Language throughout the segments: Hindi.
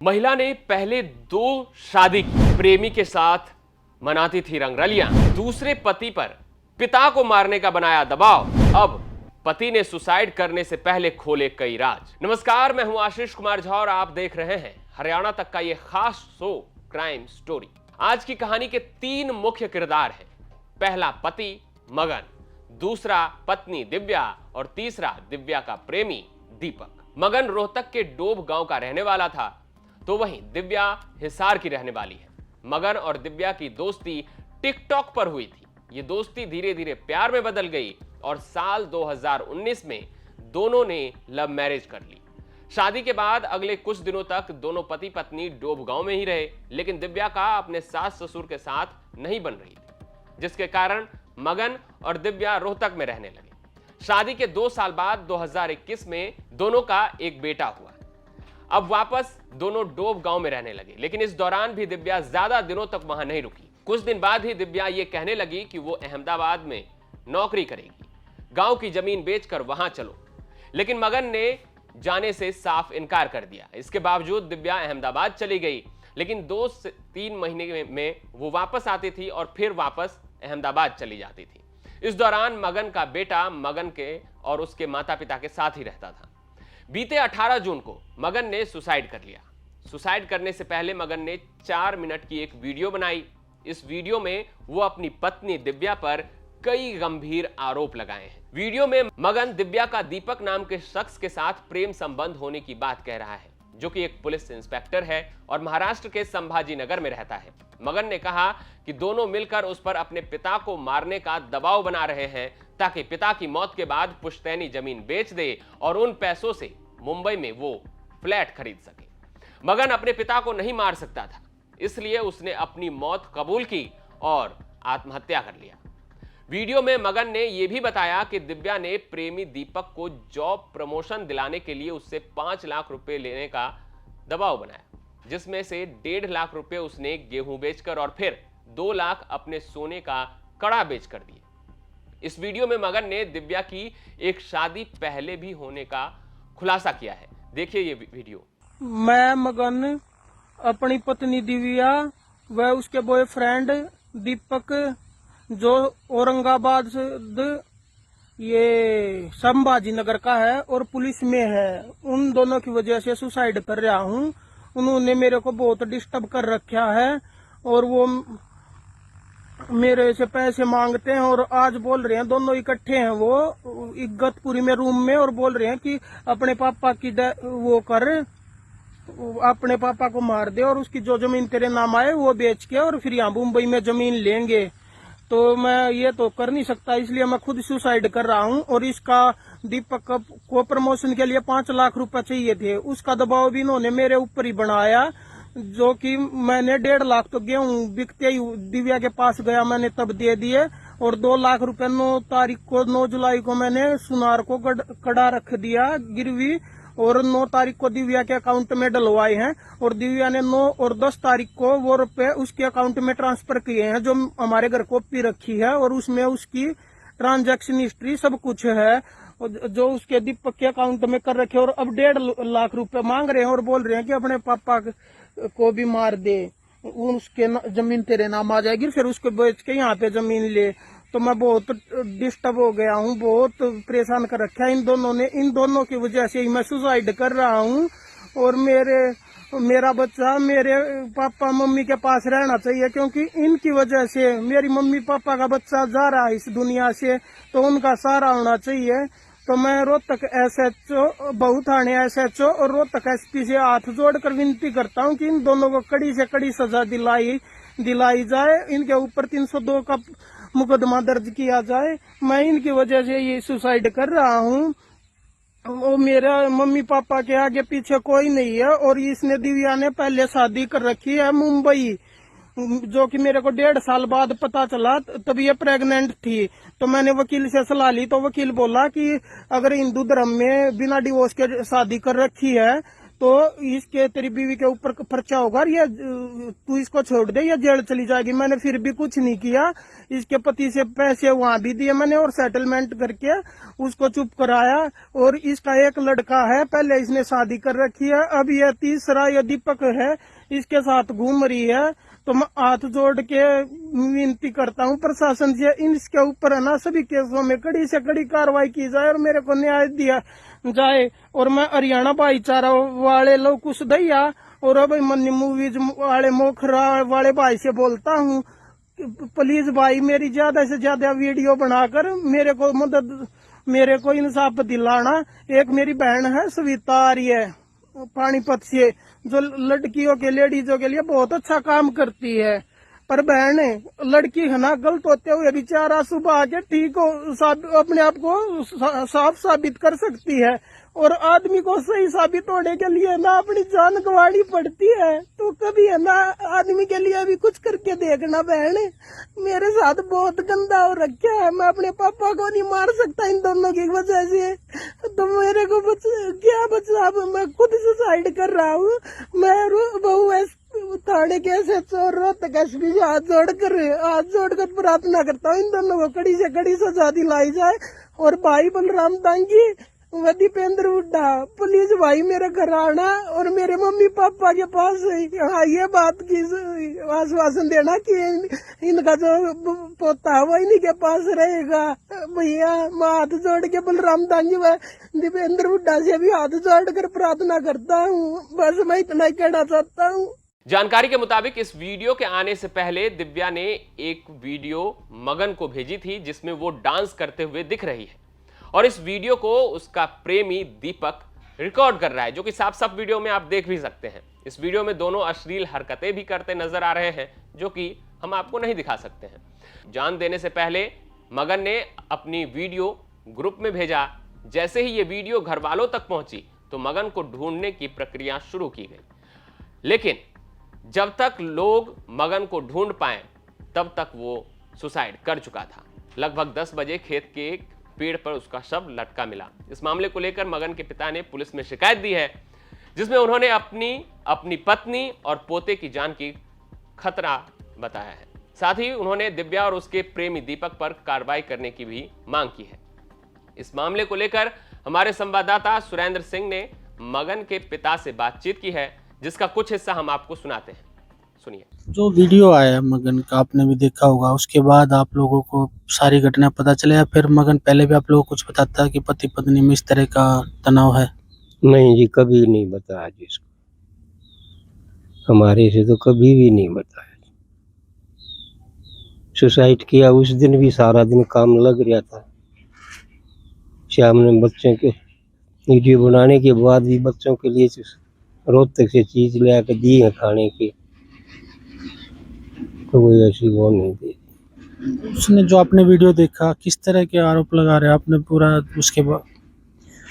महिला ने पहले 2 शादी प्रेमी के साथ मनाती थी रंगरलियां, दूसरे पति पर पिता को मारने का बनाया दबाव। अब पति ने सुसाइड करने से पहले खोले कई राज। नमस्कार, मैं हूं आशीष कुमार झा और आप देख रहे हैं हरियाणा तक का यह खास शो क्राइम स्टोरी। आज की कहानी के 3 मुख्य किरदार हैं। पहला पति मगन, दूसरा पत्नी दिव्या और तीसरा दिव्या का प्रेमी दीपक। मगन रोहतक के डोभ गांव का रहने वाला था, तो वहीं दिव्या हिसार की रहने वाली है। मगन और दिव्या की दोस्ती टिकटॉक पर हुई थी। ये दोस्ती धीरे धीरे प्यार में बदल गई और साल 2019 में दोनों ने लव मैरिज कर ली। शादी के बाद अगले कुछ दिनों तक दोनों पति पत्नी डोभ गांव में ही रहे, लेकिन दिव्या का अपने सास ससुर के साथ नहीं बन रही थी, जिसके कारण मगन और दिव्या रोहतक में रहने लगे। शादी के 2 साल बाद 2021 में दोनों का एक बेटा हुआ। अब वापस दोनों डोभ गांव में रहने लगे, लेकिन इस दौरान भी दिव्या ज्यादा दिनों तक वहां नहीं रुकी। कुछ दिन बाद ही दिव्या ये कहने लगी कि वो अहमदाबाद में नौकरी करेगी, गांव की जमीन बेचकर वहां चलो। लेकिन मगन ने जाने से साफ इनकार कर दिया। इसके बावजूद दिव्या अहमदाबाद चली गई, लेकिन 2 से 3 महीने में वो वापस आती थी और फिर वापस अहमदाबाद चली जाती थी। इस दौरान मगन का बेटा मगन के और उसके माता पिता के साथ ही रहता था। बीते 18 जून को मगन ने सुसाइड कर लिया। सुसाइड करने से पहले मगन ने 4 मिनट की एक वीडियो बनाई। इस वीडियो में वो अपनी पत्नी दिव्या पर कई गंभीर आरोप लगाए हैं। वीडियो में मगन दिव्या का दीपक नाम के शख्स के साथ प्रेम संबंध होने की बात कह रहा है, जो कि एक पुलिस इंस्पेक्टर है और महाराष्ट्र के संभाजी नगर में रहता है। मगन ने कहा कि दोनों मिलकर उस पर अपने पिता को मारने का दबाव बना रहे हैं, ताकि पिता की मौत के बाद पुश्तैनी जमीन बेच दे और उन पैसों से मुंबई में वो फ्लैट खरीद सके। मगन अपने पिता को नहीं मार सकता था, इसलिए उसने अपनी मौत कबूल की और आत्महत्या कर लिया। वीडियो में मगन ने यह भी बताया कि दिव्या ने प्रेमी दीपक को जॉब प्रमोशन दिलाने के लिए उससे 5 लाख रुपए लेने का दबाव बनाया, जिसमें से 1.5 लाख रुपए उसने गेहूं बेचकर और फिर 2 लाख अपने सोने का कड़ा बेचकर दिए। इस वीडियो में मगन ने दिव्या की एक शादी पहले भी होने का खुलासा किया है। देखिए ये वीडियो। मैं मगन, अपनी पत्नी दिव्या व उसके बॉयफ्रेंड दीपक, जो औरंगाबाद से ये संभाजी नगर का है और पुलिस में है, उन दोनों की वजह से सुसाइड कर रहा हूँ। उन्होंने मेरे को बहुत डिस्टर्ब कर रखा है और वो मेरे से पैसे मांगते हैं और आज बोल रहे हैं, दोनों इकट्ठे हैं वो इगतपुरी में रूम में, और बोल रहे हैं कि अपने पापा की वो कर, अपने पापा को मार दे और उसकी जो जमीन तेरे नाम आए वो बेच के और फिर यहाँ मुंबई में जमीन लेंगे। तो मैं ये तो कर नहीं सकता, इसलिए मैं खुद सुसाइड कर रहा हूँ। और इसका दीपक को प्रमोशन के लिए 5 लाख रुपए चाहिए थे, उसका दबाव भी इन्होंने मेरे ऊपर ही बनाया, जो कि मैंने 1.5 लाख तो गेहूं बिकते ही दिव्या के पास गया, मैंने तब दे दिए। और 2 लाख रुपए 9 जुलाई को मैंने सुनार को कड़ा रख दिया गिरवी, और 9 तारीख को दिव्या के अकाउंट में डलवाए हैं। और दिव्या ने 9 और 10 तारीख को वो रुपए उसके अकाउंट में ट्रांसफर किए हैं, जो हमारे घर कॉपी रखी है और उसमें उसकी ट्रांजैक्शन हिस्ट्री सब कुछ है, जो उसके दीपक के अकाउंट में कर रखे। और अब 1.5 लाख रुपए मांग रहे हैं और बोल रहे हैं कि अपने पापा को भी मार दे, उसके जमीन तेरे नाम आ जाएगी, फिर उसको बेच के यहाँ पे जमीन ले। तो मैं बहुत डिस्टर्ब हो गया हूँ, बहुत परेशान कर रखा है इन दोनों ने। इन दोनों की वजह से ही मैं सुसाइड कर रहा हूँ। और मेरा बच्चा मेरे पापा मम्मी के पास रहना चाहिए, क्योंकि इनकी वजह से मेरी मम्मी पापा का बच्चा जा रहा है इस दुनिया से, तो उनका सहारा होना चाहिए। तो मैं रोहतक SHO, बहु थाने SHO और रोहतक SP से हाथ जोड़कर विनती करता हूँ कि इन दोनों को कड़ी से कड़ी सजा दिलाई जाए। इनके ऊपर 302 का मुकदमा दर्ज किया जाए। मैं इनकी वजह से ये सुसाइड कर रहा हूँ। वो मेरा मम्मी पापा के आगे पीछे कोई नहीं है। और इसने दिव्या ने पहले शादी कर रखी है मुंबई, जो कि मेरे को 1.5 साल बाद पता चला, तब ये प्रेग्नेंट थी। तो मैंने वकील से सलाह ली, तो वकील बोला कि अगर हिंदू धर्म में बिना डिवोर्स के शादी कर रखी है तो इसके तेरी बीवी के ऊपर पर्चा होगा और ये तू इसको छोड़ दे, ये जेल चली जाएगी। मैंने फिर भी कुछ नहीं किया। इसके पति से पैसे वहां भी दिए मैंने और सेटलमेंट करके उसको चुप कराया। और इसका एक लड़का है, पहले इसने शादी कर रखी है, अब ये तीसरा ये दीपक है इसके साथ घूम रही है। तो मैं हाथ जोड़ के विनती करता हूँ प्रशासन से, इनके ऊपर है ना सभी केसों में कड़ी से कड़ी कार्रवाई की जाए और मेरे को न्याय दिया जाए। और मैं हरियाणा भाईचारा वाले लोग कुछ दैया और अब मनी मूवीज वाले मोखरा वाले भाई से बोलता हूँ, प्लीज भाई मेरी ज्यादा से ज्यादा वीडियो बनाकर मेरे को मदद, मेरे को इंसाफ दिलाना। एक मेरी बहन है सविता आर्य पानीपत से, जो लड़कियों के लेडीजों के लिए बहुत अच्छा काम करती है। पर बहन लड़की है ना, गलत होते हुए बेचारा सुबह आके ठीक हो अपने आप को साफ साबित कर सकती है। और आदमी को सही साबित होने के लिए ना अपनी जान गंवानी पड़ती है। तो कभी है ना आदमी के लिए भी कुछ करके देखना बहन। मेरे साथ बहुत गंदा हो रखा है, मैं अपने पापा को नहीं मार सकता इन दोनों की वजह से। तो मेरे को क्या बचा, मैं खुद सुसाइड कर रहा हूँ। मैं बहु थाने के SHO रोहतक SP से हाथ जोड़कर प्रार्थना करता हूँ इन दोनों को कड़ी से कड़ी सजा दिलाई जाए। और भाई बलराम दांगी व दीपेंद्र हुड्डा, प्लीज भाई मेरे घर आना और मेरे मम्मी पापा के पास ये बात की आश्वासन देना कि इनका जो पोता है वो इन्हीं के पास रहेगा। भैया मैं हाथ जोड़ के बलराम दांगी व दीपेंद्र हुड्डा से भी हाथ जोड़ कर प्रार्थना करता हूँ। बस मैं इतना ही कहना चाहता हूँ। जानकारी के मुताबिक इस वीडियो के आने से पहले दिव्या ने एक वीडियो मगन को भेजी थी जिसमें वो डांस करते हुए दिख रही है और इस वीडियो को उसका प्रेमी दीपक रिकॉर्ड कर रहा है, जो कि साफ साफ वीडियो में आप देख भी सकते हैं। इस वीडियो में दोनों अश्लील हरकतें भी करते नजर आ रहे हैं, जो कि हम आपको नहीं दिखा सकते हैं। जान देने से पहले मगन ने अपनी वीडियो ग्रुप में भेजा। जैसे ही ये वीडियो घर वालों तक पहुंची तो मगन को ढूंढने की प्रक्रिया शुरू की गई, लेकिन जब तक लोग मगन को ढूंढ पाए तब तक वो सुसाइड कर चुका था। लगभग 10 बजे खेत के एक पेड़ पर उसका शव लटका मिला। इस मामले को लेकर मगन के पिता ने पुलिस में शिकायत दी है, जिसमें उन्होंने अपनी पत्नी और पोते की जान की खतरा बताया है। साथ ही उन्होंने दिव्या और उसके प्रेमी दीपक पर कार्रवाई करने की भी मांग की है। इस मामले को लेकर हमारे संवाददाता सुरेंद्र सिंह ने मगन के पिता से बातचीत की है, जिसका कुछ हिस्सा हम आपको सुनाते हैं। सुनिए। जो वीडियो आया मगन का आपने भी देखा होगा, उसके बाद आप लोगों को सारी घटना पता चले या फिर मगन पहले भी आप लोगों को कुछ बताता है कि पति पत्नी में इस तरह का तनाव है? नहीं जी, कभी नहीं बताया जिसको, हमारे से तो कभी भी नहीं बताया। सुसाइड किया उस दिन भी सारा दिन काम लग रहा था। शाम में बच्चों के वीडियो बनाने के बाद भी बच्चों के लिए रोहतक से चीज ले आकर दी है खाने की, तो कोई ऐसी वो नहीं दी। उसने जो आपने वीडियो देखा किस तरह के आरोप लगा रहे आपने पूरा उसके बाद?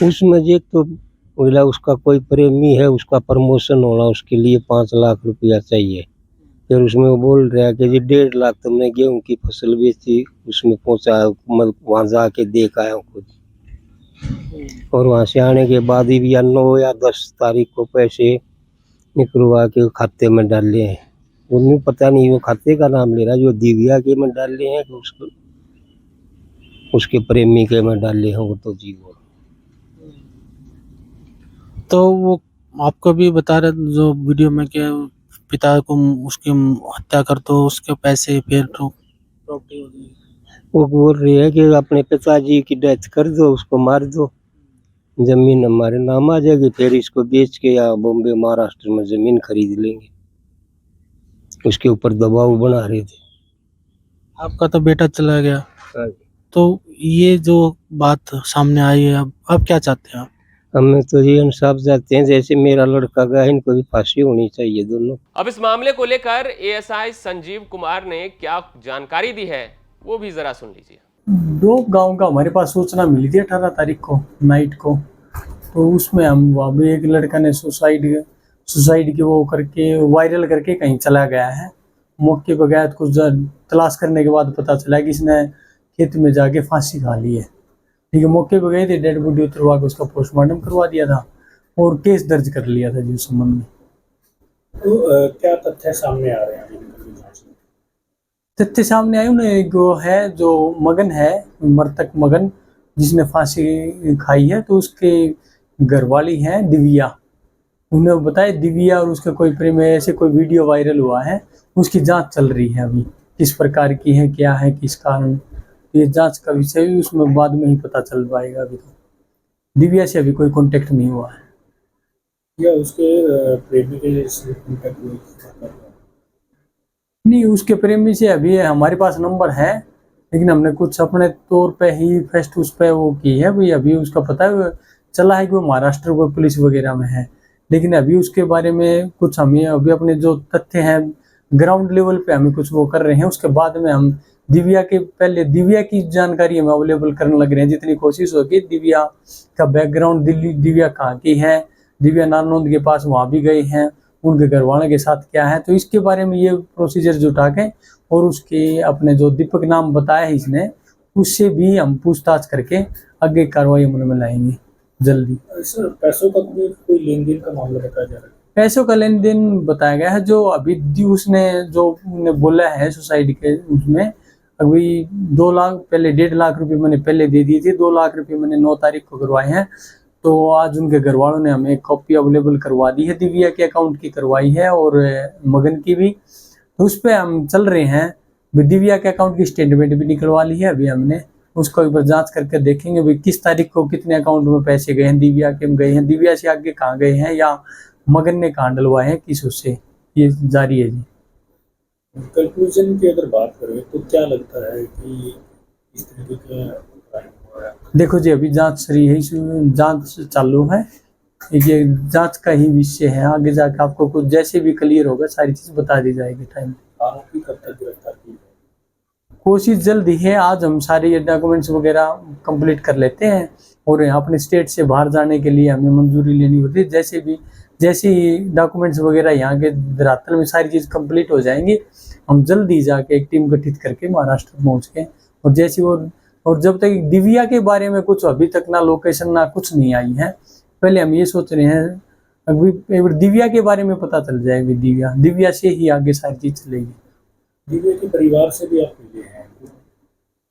उसमें एक तो बोला उसका कोई प्रेमी है, उसका प्रमोशन होना, उसके लिए 5 लाख रुपया चाहिए। फिर उसमें वो बोल रहा है कि जी 1.5 लाख तुमने गेहूं की फसल बेची, उसमें पहुंचा, वहां जाके देख आया खुद। और वहां से आने के बाद भी 9 या 10 तारीख को पैसे निकलवा के खाते में डाले हैं। उन्हें पता नहीं वो खाते का नाम ले रहा, जो दिव्या के में डाले हैं कि उसके प्रेमी के में डाले हैं, वो तो जीवो। तो वो आपको भी बता रहे जो वीडियो में कि पिता को उसकी हत्या कर दो, उसके पैसे फिर तो प्रॉपर्टी होगी। वो बोल रही है कि अपने पिताजी की डेथ कर दो, उसको मार दो, जमीन हमारे नाम आ जाएगी, फिर इसको बेच के या बॉम्बे महाराष्ट्र में जमीन खरीद लेंगे। उसके ऊपर दबाव बना रहे थे। आपका तो बेटा चला गया, तो ये जो बात सामने आई है, अब क्या चाहते हैं आप? हमें तो ये इंसाफ चाहते हैं, जैसे मेरा लड़का गया, इनको भी फांसी होनी चाहिए दोनों। अब इस मामले को लेकर ASI संजीव कुमार ने क्या जानकारी दी है, वो भी जरा सुन लीजिए। डोब गांव का हमारे पास सूचना मिली थी 18 तारीख को नाइट को, तो उसमें हम वहाँ भी एक लड़का ने सुसाइड की वो करके वायरल करके कहीं चला गया है। मौके पर गया तो कुछ तलाश करने के बाद पता चला कि इसने खेत में जाके फांसी खा ली है। ठीक है, मौके पर गए थे, डेड बॉडी उतरवा के उसका पोस्टमार्टम करवा दिया था। और केस दर्ज कर लिया था जी उस संबंध में। तो क्या तथ्य सामने आ रहे हैं अभी की जांच में? तथ्य सामने आए उन्हें एक वो है जो मगन है, मृतक मगन जिसने फांसी खाई है, तो उसके घरवाली है दिव्या। उन्हें बताया दिव्या और उसका कोई प्रेम है, ऐसे कोई वीडियो वायरल हुआ है, उसकी जांच चल रही है अभी, किस प्रकार की है, क्या है, किस कारण, ये जांच का विषय भी उसमें बाद में ही पता चल पाएगा। अभी तो दिव्या से अभी कोई कांटेक्ट नहीं हुआ है। या उसके प्रेमी के से कांटेक्ट हुआ? नहीं, उसके प्रेमी से अभी हमारे पास नंबर है, लेकिन हमने कुछ अपने तौर पे ही फर्स्ट उस पे वो की है भाई। अभी उसका पता चला है कि वो महाराष्ट्र को पुलिस वगैरह में है, लेकिन अभी उसके बारे में कुछ हमें अभी अपने जो तथ्य हैं ग्राउंड लेवल पे हमें कुछ वो कर रहे हैं। उसके बाद में हम दिव्या के पहले दिव्या की जानकारी हम अवेलेबल करने लग रहे हैं, जितनी कोशिश होगी। दिव्या का बैकग्राउंड, दिल्ली दिव्या कहाँ की है, दिव्या नारनौंद के पास वहाँ भी गए हैं, उनके घर वालों के साथ क्या है, तो इसके बारे में ये प्रोसीजर जुटा के और उसके अपने जो दीपक नाम बताया है इसने, उससे भी हम पूछताछ करके आगे कार्रवाई अमल में लाएंगे जल्दी। सर, पैसों का कोई लेन देन का मामला बताया जा रहा है? पैसों का लेन देन बताया गया है, जो अभी उसने जो बोला है सुसाइड के, उसमें अभी 2 लाख पहले 1.5 लाख रुपए मैंने पहले दे दिए थे, 2 लाख रुपए मैंने 9 तारीख को करवाए हैं। तो आज उनके घर वालों ने हमें कॉपी अवेलेबल करवा दी है, दिव्या के अकाउंट की करवाई है और मगन की भी, तो उस पर हम चल रहे हैं। दिव्या के अकाउंट की स्टेटमेंट भी निकलवा ली है अभी हमने, उसको एक बार जांच करके देखेंगे भाई किस तारीख को कितने अकाउंट में पैसे गए हैं, दिव्या के गए हैं, दिव्या से आगे कहाँ गए हैं, या मगन ने कहाँ डलवाए हैं, किस उससे, ये जारी है जी। कंक्लूजन की अगर बात करें तो क्या लगता है कि इस तरीके के crime हो रहा है? देखो जी, अभी जांच रही है, जांच चालू है, ये जांच का ही विषय है। आगे जाकर आपको कुछ जैसे भी क्लियर होगा सारी चीज बता दी जाएगी टाइम। आरोपी कब तक गिरफ्तार की जाए? कोशिश जल्द ही है, आज हम सारे ये डॉक्यूमेंट्स वगैरह कंप्लीट कर लेते हैं और अपने स्टेट से बाहर जाने के लिए हमें मंजूरी लेनी होती है। जैसे ही डॉक्यूमेंट्स वगैरह यहाँ के धरातल में सारी चीज़ कंप्लीट हो जाएंगी, हम जल्द ही जाके एक टीम गठित करके महाराष्ट्र पहुँच के, और जैसे वो, और जब तक दिव्या के बारे में कुछ अभी तक ना लोकेशन ना कुछ नहीं आई है, पहले हम ये सोच रहे हैं अभी एक बार दिव्या के बारे में पता चल जाएगी, दिव्या से ही आगे सारी चीज चलेगी। दिव्या के परिवार से भी आप मिले हैं?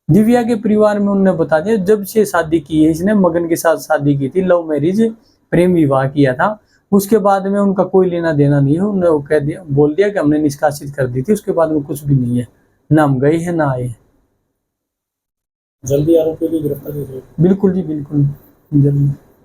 दिव्या के परिवार में उन्होंने बता दिया, जब से शादी की है इसने, मगन के साथ शादी की थी, लव मैरिज, प्रेम विवाह किया था, उसके बाद में उनका कोई लेना देना नहीं है। उन्होंने वो कह दिया, बोल दिया कि हमने निष्कासित कर दी थी, उसके बाद में कुछ भी नहीं है, ना हम गए हैं ना आए। जल्दी आरोपी की गिरफ्तारी हो जाएगी? बिल्कुल जी बिल्कुल,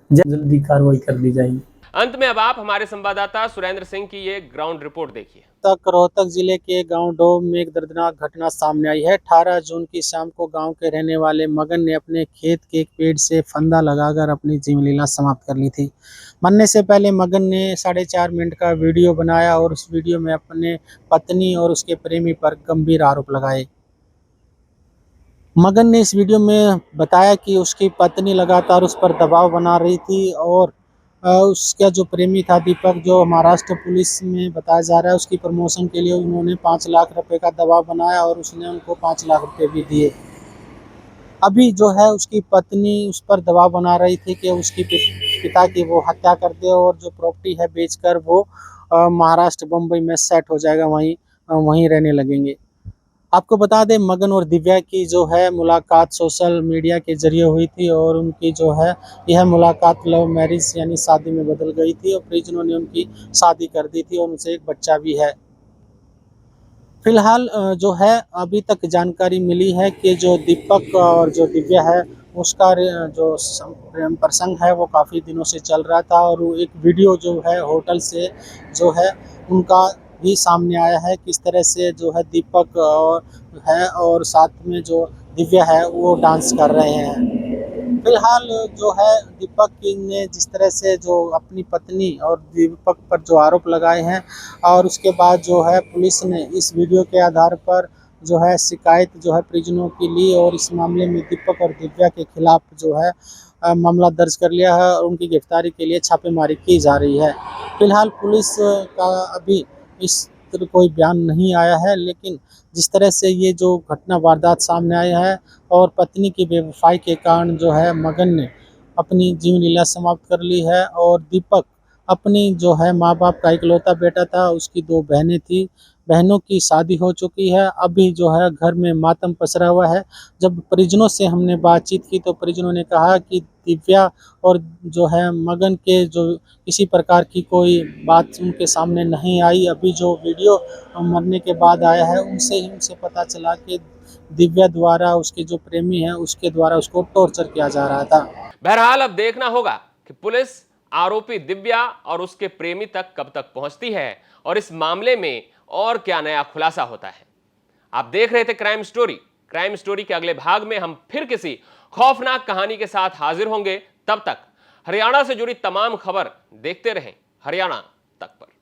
जल्दी कार्रवाई कर दी जाएगी। अंत में अब आप हमारे संवाददाता सुरेंद्र सिंह की ये ग्राउंड रिपोर्ट देखिए। रोहतक जिले के गांव डोब में एक दर्दनाक घटना सामने आई है। 18 जून की शाम को गांव के रहने वाले मगन ने अपने खेत के एक पेड़ से फंदा लगाकर अपनी जीवन लीला समाप्त कर ली थी। मरने से पहले मगन ने 4.5 मिनट का वीडियो बनाया और उस वीडियो में अपने पत्नी और उसके प्रेमी पर गंभीर आरोप लगाए। मगन ने इस वीडियो में बताया कि उसकी पत्नी लगातार उस पर दबाव बना रही थी और उसका जो प्रेमी था दीपक, जो महाराष्ट्र पुलिस में बताया जा रहा है, उसकी प्रमोशन के लिए उन्होंने 5 लाख रुपए का दबाव बनाया और उसने उनको 5 लाख रुपए भी दिए। अभी जो है उसकी पत्नी उस पर दबाव बना रही थी कि उसकी पिता की वो हत्या कर दे और जो प्रॉपर्टी है बेचकर वो महाराष्ट्र बम्बई में सेट हो जाएगा, वहीं रहने लगेंगे। आपको बता दें, मगन और दिव्या की जो है मुलाकात सोशल मीडिया के जरिए हुई थी और उनकी जो है यह मुलाकात लव मैरिज यानी शादी में बदल गई थी और परिजनों ने उनकी शादी कर दी थी और उनसे एक बच्चा भी है। फिलहाल जो है अभी तक जानकारी मिली है कि जो दीपक और जो दिव्या है उसका जो प्रेम प्रसंग है वो काफ़ी दिनों से चल रहा था और एक वीडियो जो है होटल से जो है उनका भी सामने आया है, किस तरह से जो है दीपक और साथ में जो दिव्या है वो डांस कर रहे हैं। फिलहाल जो है दीपक ने जिस तरह से जो अपनी पत्नी और दीपक पर जो आरोप लगाए हैं और उसके बाद जो है पुलिस ने इस वीडियो के आधार पर जो है शिकायत जो है परिजनों की ली और इस मामले में दीपक और दिव्या के खिलाफ जो है मामला दर्ज कर लिया है और उनकी गिरफ्तारी के लिए छापेमारी की जा रही है। फिलहाल पुलिस का अभी इस तरह कोई बयान नहीं आया है, लेकिन जिस तरह से ये जो घटना वारदात सामने आया है और पत्नी की बेवफाई के कारण जो है मगन ने अपनी जीवन लीला समाप्त कर ली है और दीपक अपनी जो है माँ बाप का इकलौता बेटा था, उसकी 2 बहनें थी, बहनों की शादी हो चुकी है, अभी जो है घर में मातम पसरा हुआ है। जब परिजनों से हमने बातचीत की तो परिजनों ने कहा कि दिव्या और जो है मगन के जो किसी प्रकार की कोई बात उनके सामने नहीं आई। अभी जो वीडियो मरने के बाद आया है उनसे पता चला कि दिव्या द्वारा उसके जो प्रेमी हैं उसके द्वारा उसको टॉर्चर किया जा रहा था। बहरहाल अब देखना होगा कि पुलिस आरोपी दिव्या और उसके प्रेमी तक कब तक पहुंचती है और इस मामले में और क्या नया खुलासा होता है। आप देख रहे थे क्राइम स्टोरी। क्राइम स्टोरी के अगले भाग में हम फिर किसी खौफनाक कहानी के साथ हाजिर होंगे। तब तक हरियाणा से जुड़ी तमाम खबर देखते रहें हरियाणा तक पर।